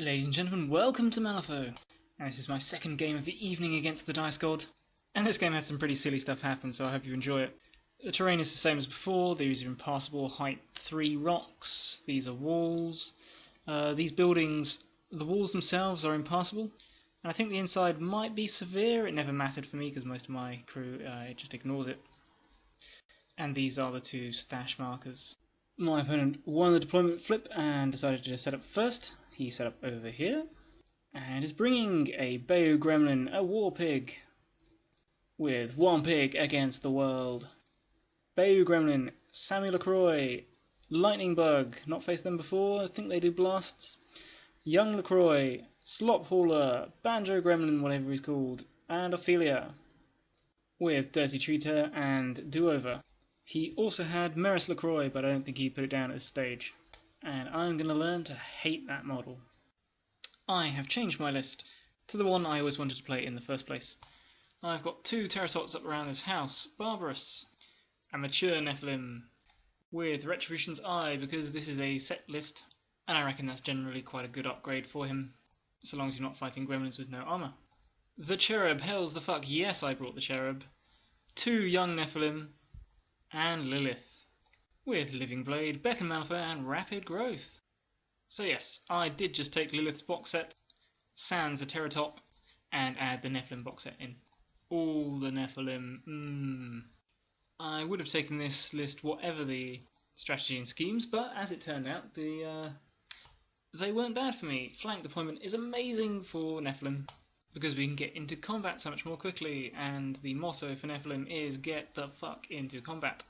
Ladies and gentlemen, welcome to Malifaux, and this is my second game of the evening against the Dice God, and this game has some pretty silly stuff happen, so I hope you enjoy it. The terrain is the same as before. These are impassable, height 3 rocks, these are walls. These buildings, the walls themselves are impassable, and I think the inside might be severe. It never mattered for me because most of my crew it just ignores it. And these are the two stash markers. My opponent won the deployment flip and decided to set up first. He set up over here, and is bringing a Bayou Gremlin, a war pig, with one pig against the world. Bayou Gremlin, Sammy LaCroix, Lightning Bug, not faced them before, I think they do blasts. Young LaCroix, Slop Hauler, Banjo Gremlin, whatever he's called, and Ophelia, with Dirty Treater and Do-Over. He also had Maris LaCroix, but I don't think he put it down at this stage. And I'm going to learn to hate that model. I have changed my list to the one I always wanted to play in the first place. I've got two Terratots up around this house. Barabros, a mature Nephilim, with Retribution's Eye, because this is a set list, and I reckon that's generally quite a good upgrade for him, so long as you're not fighting gremlins with no armour. The Cherub, hells the fuck yes I brought the Cherub. Two young Nephilim, and Lilith, with Living Blade, Beacon Malifaux, and Rapid Growth. So yes, I did just take Lilith's box set, sans a Terratop, and add the Nephilim box set in. All the Nephilim, I would have taken this list whatever the strategy and schemes, but as it turned out, they weren't bad for me. Flank deployment is amazing for Nephilim, because we can get into combat so much more quickly, and the motto for Nephilim is get the fuck into combat.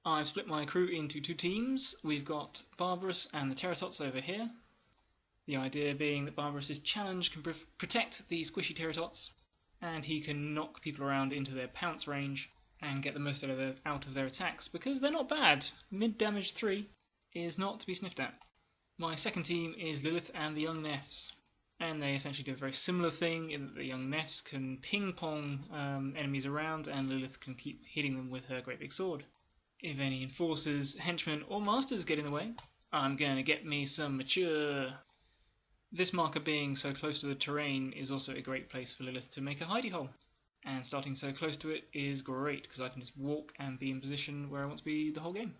I've split my crew into two teams. We've got Barabros and the Terratots over here. The idea being that Barbaros' challenge can protect the squishy Terratots, and he can knock people around into their pounce range and get the most out of their attacks, because they're not bad. Mid-damage 3 is not to be sniffed at. My second team is Lilith and the Young Nephs, and they essentially do a very similar thing in that the Young Nephs can ping-pong enemies around, and Lilith can keep hitting them with her great big sword. If any enforcers, henchmen, or masters get in the way, I'm going to get me some mature. This marker being so close to the terrain is also a great place for Lilith to make a hidey hole. And starting so close to it is great, because I can just walk and be in position where I want to be the whole game.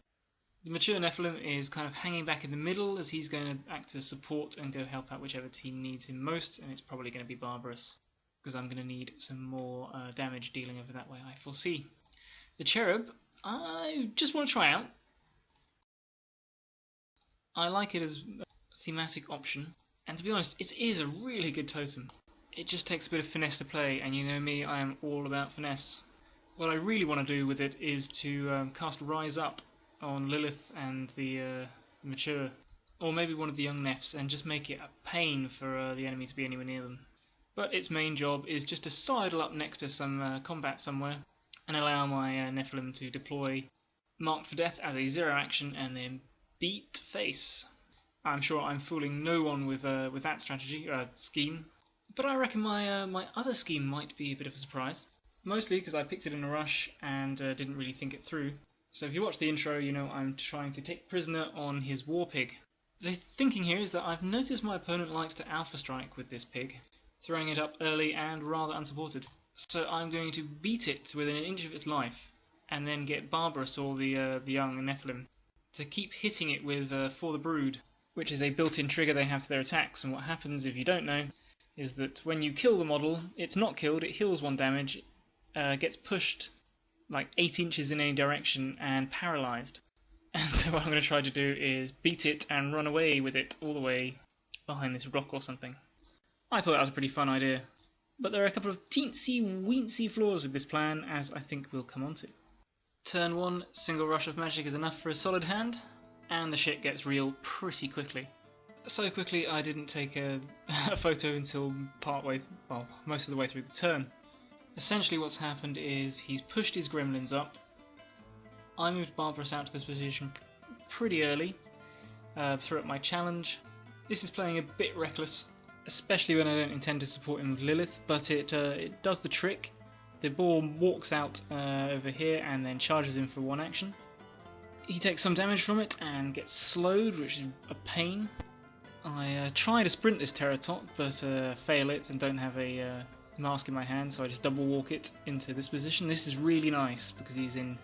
The mature Nephilim is kind of hanging back in the middle, as he's going to act as support and go help out whichever team needs him most, and it's probably going to be Barbarous, because I'm going to need some more damage dealing over that way, I foresee. The Cherub, I just want to try out. I like it as a thematic option, and to be honest, it is a really good totem. It just takes a bit of finesse to play, and you know me, I am all about finesse. What I really want to do with it is to cast Rise Up on Lilith and the mature, or maybe one of the young Nephs, and just make it a pain for the enemy to be anywhere near them. But its main job is just to sidle up next to some combat somewhere, and allow my Nephilim to deploy Marked for Death as a 0 action and then beat face. I'm sure I'm fooling no one with that strategy, scheme, but I reckon my other scheme might be a bit of a surprise. Mostly because I picked it in a rush and didn't really think it through. So if you watch the intro, you know I'm trying to take prisoner on his war pig. The thinking here is that I've noticed my opponent likes to alpha strike with this pig, throwing it up early and rather unsupported. So I'm going to beat it within an inch of its life, and then get Barbarous or the young Nephilim to keep hitting it with For the Brood, which is a built-in trigger they have to their attacks. And what happens, if you don't know, is that when you kill the model, it's not killed, it heals 1 damage, gets pushed like 8 inches in any direction and paralysed. And so what I'm going to try to do is beat it and run away with it all the way behind this rock or something. I thought that was a pretty fun idea. But there are a couple of teensy-weensy flaws with this plan, as I think we'll come on to. Turn 1, single rush of magic is enough for a solid hand, and the shit gets real pretty quickly. So quickly I didn't take a photo until most of the way through the turn. Essentially what's happened is he's pushed his gremlins up. I moved Barbarous out to this position pretty early, threw up my challenge. This is playing a bit reckless, especially when I don't intend to support him with Lilith, but it does the trick. The ball walks out over here and then charges him for 1 action. He takes some damage from it and gets slowed, which is a pain. I try to sprint this Terratop, but fail it and don't have a mask in my hand, so I just double walk it into this position. This is really nice because he's in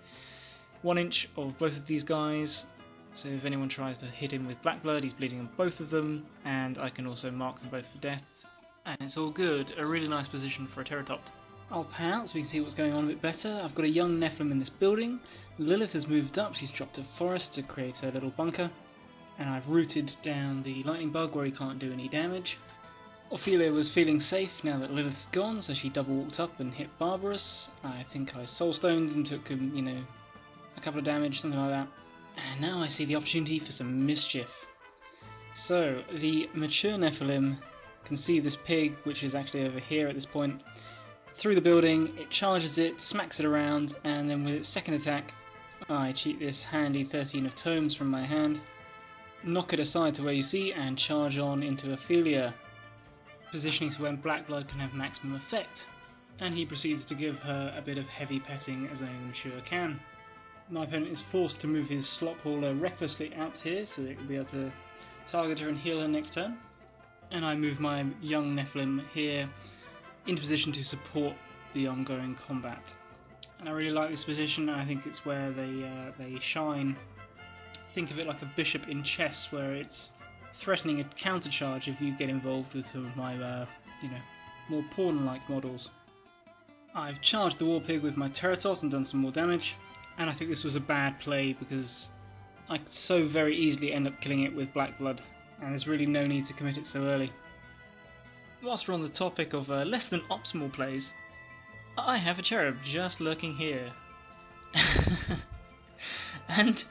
1 inch of both of these guys, so if anyone tries to hit him with black blood, he's bleeding on both of them, and I can also mark them both for death, and it's all good. A really nice position for a Terratop. I'll pan out so we can see what's going on a bit better. I've got a young Nephilim in this building. Lilith has moved up, she's dropped a forest to create a little bunker, and I've rooted down the lightning bug where he can't do any damage. Ophelia was feeling safe now that Lilith's gone, so she double walked up and hit Barabros. I think I soulstoned and took, a couple of damage, something like that. And now I see the opportunity for some mischief. So, the mature Nephilim can see this pig, which is actually over here at this point, through the building. It charges it, smacks it around, and then with its second attack, I cheat this handy 13 of tomes from my hand, knock it aside to where you see, and charge on into Ophelia, positioning to when black blood can have maximum effect. And he proceeds to give her a bit of heavy petting as only the mature can. My opponent is forced to move his slop hauler recklessly out here so that he'll be able to target her and heal her next turn. And I move my young Nephilim here into position to support the ongoing combat. And I really like this position, and I think it's where they shine. Think of it like a bishop in chess, where it's threatening a countercharge if you get involved with some of my, more pawn-like models. I've charged the war pig with my Terratos and done some more damage, and I think this was a bad play because I could so very easily end up killing it with black blood, and there's really no need to commit it so early. Whilst we're on the topic of less than optimal plays, I have a cherub just lurking here. And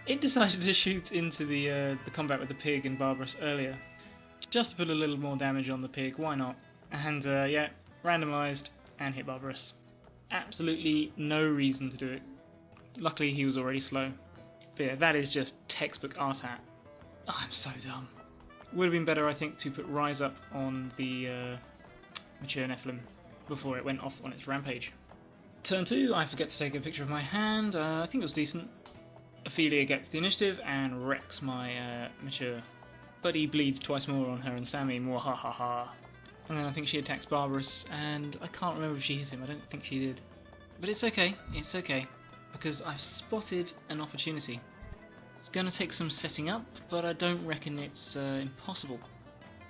it decided to shoot into the combat with the pig and Barabros earlier, just to put a little more damage on the pig, why not? And randomised and hit Barabros. Absolutely no reason to do it. Luckily he was already slow. But yeah, that is just textbook arsehats. Oh, I'm so dumb. Would have been better, I think, to put Rise up on the mature Nephilim before it went off on its rampage. Turn 2, I forget to take a picture of my hand. I think it was decent. Ophelia gets the initiative and wrecks my mature. But he bleeds twice more on her and Sammy, mwahaha. And then I think she attacks Barbarous, and I can't remember if she hit him, I don't think she did. But it's okay, because I've spotted an opportunity. It's going to take some setting up, but I don't reckon it's impossible.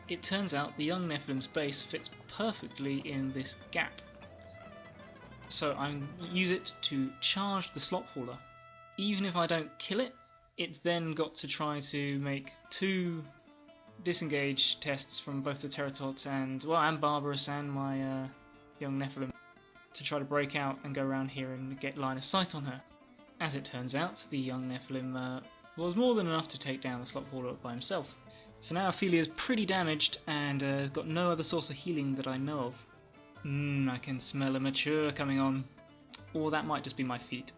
It turns out the young Nephilim's base fits perfectly in this gap. So I use it to charge the slop hauler. Even if I don't kill it, it's then got to try to make 2 disengage tests from both the Terratots and Barbarous and my young Nephilim to try to break out and go around here and get line of sight on her. As it turns out, the young Nephilim was more than enough to take down the slop hauler by himself. So now Ophelia's pretty damaged and has got no other source of healing that I know of. I can smell a mature coming on. Or that might just be my feet.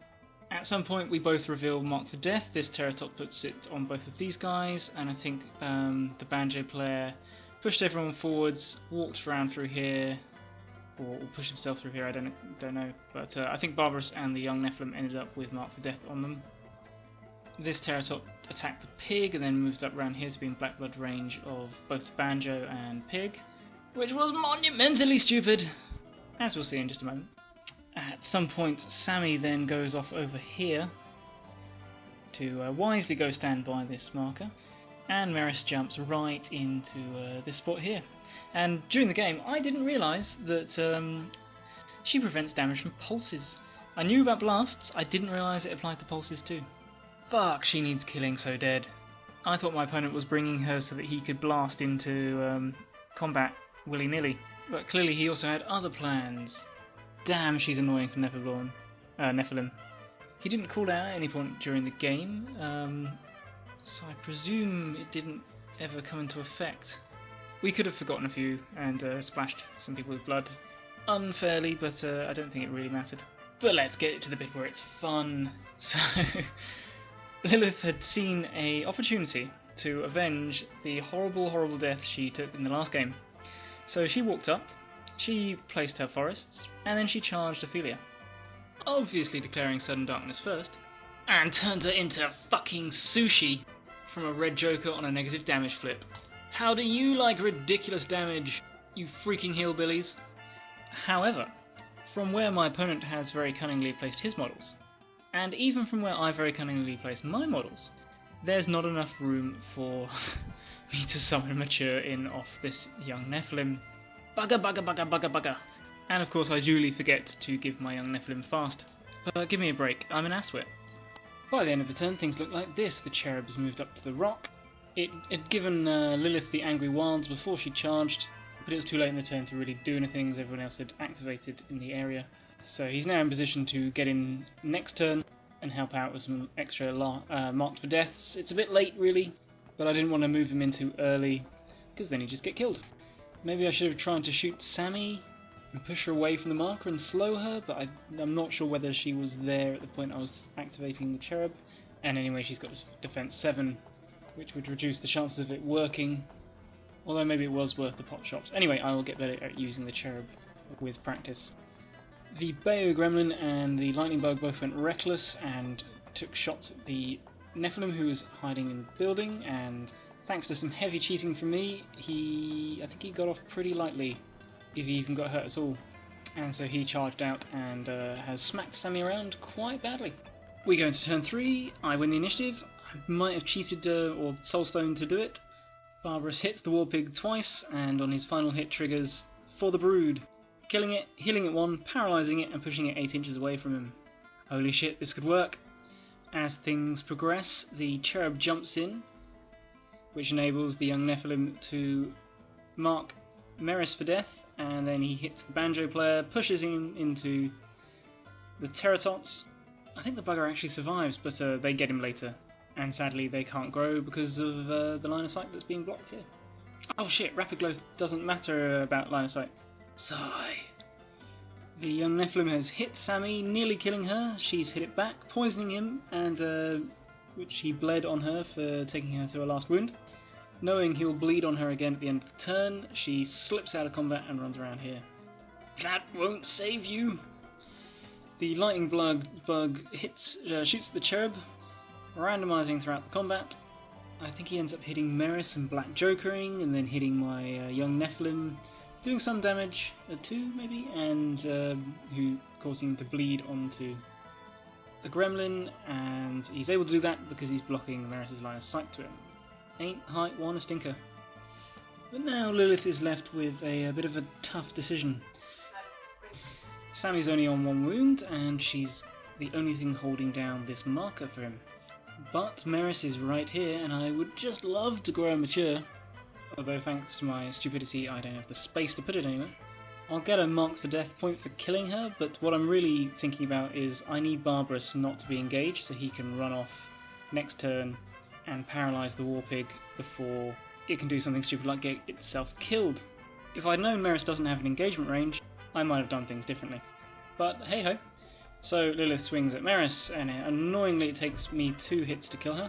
At some point we both reveal Mark for Death. This Terratot puts it on both of these guys, and I think the banjo player pushed everyone forwards, walked around through here, or pushed himself through here, I don't know. But I think Barbarous and the young Nephilim ended up with Mark for Death on them. This Terratot attacked the pig and then moved up around here to be in black blood range of both banjo and pig, which was monumentally stupid, as we'll see in just a moment. At some point, Sammy then goes off over here to wisely go stand by this marker, and Meris jumps right into this spot here. And during the game, I didn't realise that she prevents damage from pulses. I knew about blasts, I didn't realise it applied to pulses too. Fuck, she needs killing so dead. I thought my opponent was bringing her so that he could blast into combat willy-nilly, but clearly he also had other plans. Damn, she's annoying for Nephilim. He didn't call out at any point during the game, so I presume it didn't ever come into effect. We could have forgotten a few and splashed some people with blood unfairly, but I don't think it really mattered. But let's get to the bit where it's fun. So Lilith had seen an opportunity to avenge the horrible death she took in the last game. So she walked up, she placed her forests, and then she charged Ophelia. Obviously declaring sudden darkness first, and turned her into fucking sushi from a red joker on a negative damage flip. How do you like ridiculous damage, you freaking hillbillies? However, from where my opponent has very cunningly placed his models, and even from where I very cunningly placed my models, there's not enough room for me to summon Mature in off this young Nephilim. Bugger, bugger, bugger, bugger, bugger. And of course I duly forget to give my young Nephilim fast. But give me a break, I'm an asswit. By the end of the turn things look like this. The cherub has moved up to the rock. It had given Lilith the Angry Wilds before she charged, but it was too late in the turn to really do anything as everyone else had activated in the area. So he's now in position to get in next turn and help out with some extra marked for deaths. It's a bit late really, but I didn't want to move him in too early, because then he'd just get killed. Maybe I should have tried to shoot Sammy and push her away from the marker and slow her, but I'm not sure whether she was there at the point I was activating the cherub. And anyway, she's got defense 7, which would reduce the chances of it working, although maybe it was worth the pot shots. Anyway, I will get better at using the cherub with practice. The Bayo Gremlin and the Lightning Bug both went reckless and took shots at the Nephilim who was hiding in the building, and thanks to some heavy cheating from me, I think he got off pretty lightly, if he even got hurt at all. And so he charged out and has smacked Sammy around quite badly. We go into turn 3, I win the initiative. I might have cheated or soulstoned to do it. Barabros hits the War Pig twice, and on his final hit triggers For the Brood, killing it, healing it 1, paralysing it and pushing it 8 inches away from him. Holy shit, this could work. As things progress, the cherub jumps in, which enables the young Nephilim to mark Meris for death, and then he hits the banjo player, pushes him into the Teratots. I think the bugger actually survives, but they get him later, and sadly they can't grow because of the line of sight that's being blocked here. Oh shit, rapid growth doesn't matter about line of sight. Sigh. The young Nephilim has hit Sammy, nearly killing her. She's hit it back, poisoning him, and which he bled on her for taking her to her last wound. Knowing he'll bleed on her again at the end of the turn, she slips out of combat and runs around here. That won't save you! The lightning bug shoots the cherub, randomising throughout the combat. I think he ends up hitting Meris and Black Jokering, and then hitting my young Nephilim, doing some damage, 2 maybe, and who causing him to bleed onto the Gremlin, and he's able to do that because he's blocking Meris' line of sight to him. Ain't height one a stinker. But now Lilith is left with a bit of a tough decision. Sammy's only on 1 wound, and she's the only thing holding down this marker for him. But Meris is right here, and I would just love to grow a Mature, although thanks to my stupidity I don't have the space to put it anywhere. I'll get a marked for death point for killing her, but what I'm really thinking about is I need Barabros not to be engaged so he can run off next turn and paralyse the War Pig before it can do something stupid like get itself killed. If I'd known Meris doesn't have an engagement range, I might have done things differently. But hey ho. So Lilith swings at Meris, and annoyingly it takes me 2 hits to kill her,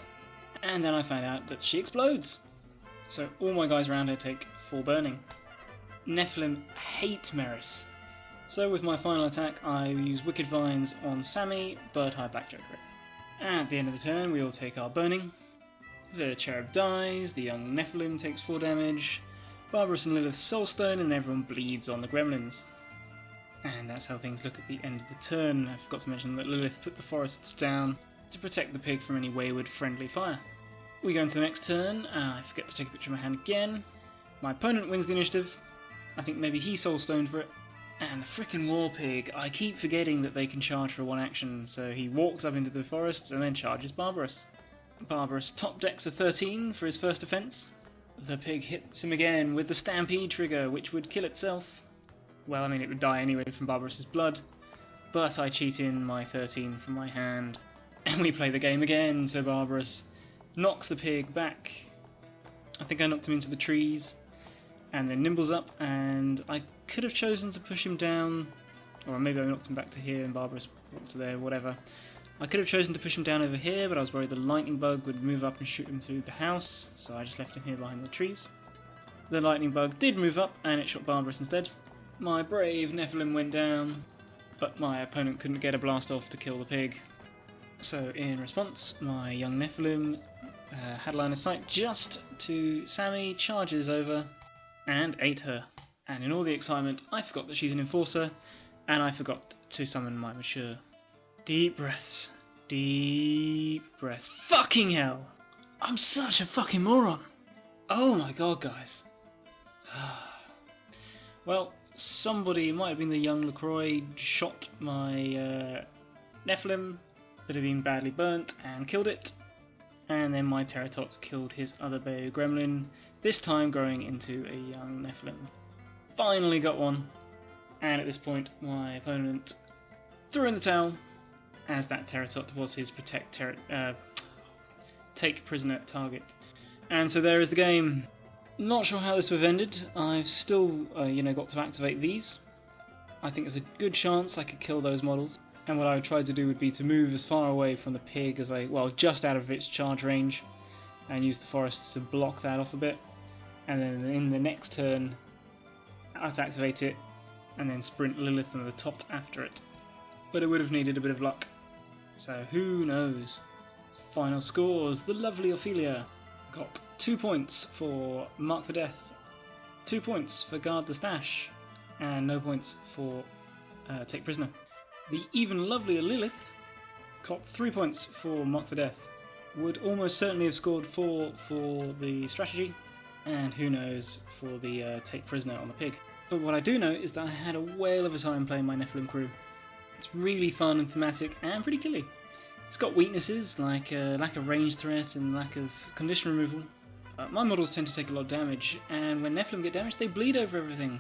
and then I find out that she explodes. So all my guys around her take 4 burning. Nephilim hate Meris. So with my final attack I use Wicked Vines on Sammy, but I Black Joker it. At the end of the turn we all take our burning. The cherub dies, the young Nephilim takes 4 damage, Barabros and Lilith soulstone, and everyone bleeds on the Gremlins. And that's how things look at the end of the turn. I forgot to mention that Lilith put the forests down to protect the pig from any wayward friendly fire. We go into the next turn, I forget to take a picture of my hand again. My opponent wins the initiative. I think maybe he soulstoned for it. And the frickin' War Pig, I keep forgetting that they can charge for 1 action, so he walks up into the forests and then charges Barabros. Barabros top decks a 13 for his first offence. The pig hits him again with the Stampede trigger, which would kill itself. Well, I mean, it would die anyway from Barbaros' blood, but I cheat in my 13 from my hand, and we play the game again, so Barabros knocks the pig back. I think I knocked him into the trees, and then nimbles up, and I could have chosen to push him down, or maybe I knocked him back to here and Barabros walked to there, whatever. I could have chosen to push him down over here, but I was worried the lightning bug would move up and shoot him through the house, so I just left him here behind the trees. The lightning bug did move up, and it shot Barabros instead. My brave Nephilim went down, but my opponent couldn't get a blast off to kill the pig. So in response, my young Nephilim had a line of sight just to Sammy, charges over and ate her. And in all the excitement, I forgot that she's an enforcer, and I forgot to summon my mature. Deep breaths. Deep breaths. Fucking hell! I'm such a fucking moron! Oh my god, guys. Well, somebody, it might have been the young LaCroix, shot my Nephilim that had been badly burnt and killed it. And then my Terratot killed his other baby gremlin, this time growing into a young Nephilim. Finally got one. And at this point, my opponent threw in the towel, as that Terratot was his take prisoner target. And so there is the game. Not sure how this would have ended. I've still, got to activate these. I think there's a good chance I could kill those models. And what I would try to do would be to move as far away from the pig as just out of its charge range, and use the forests to block that off a bit. And then in the next turn, I'd activate it, and then sprint Lilith and the Tot after it. But it would have needed a bit of luck. So who knows? Final scores. The lovely Ophelia got 2 points for Mark for Death, 2 points for Guard the Stash, and no points for Take Prisoner. The even lovelier Lilith got 3 points for Mark for Death. Would almost certainly have scored 4 for the strategy, and who knows for the Take Prisoner on the pig. But what I do know is that I had a whale of a time playing my Nephilim crew. It's really fun and thematic and pretty killy. It's got weaknesses like lack of range threat and lack of condition removal. My models tend to take a lot of damage, and when Nephilim get damaged, they bleed over everything.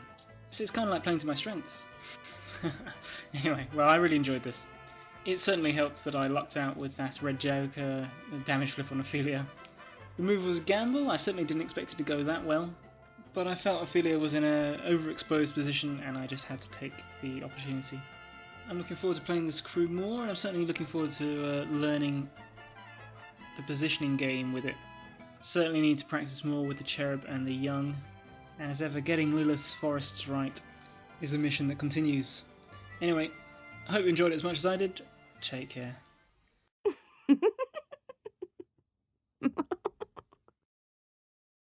So it's kind of like playing to my strengths. Anyway, well, I really enjoyed this. It certainly helped that I lucked out with that red Joker damage flip on Ophelia. The move was a gamble. I certainly didn't expect it to go that well, but I felt Ophelia was in an overexposed position, and I just had to take the opportunity. I'm looking forward to playing this crew more, and I'm certainly looking forward to learning the positioning game with it. Certainly need to practice more with the Cherub and the Young. As ever, getting Lilith's forests right is a mission that continues. Anyway, I hope you enjoyed it as much as I did. Take care.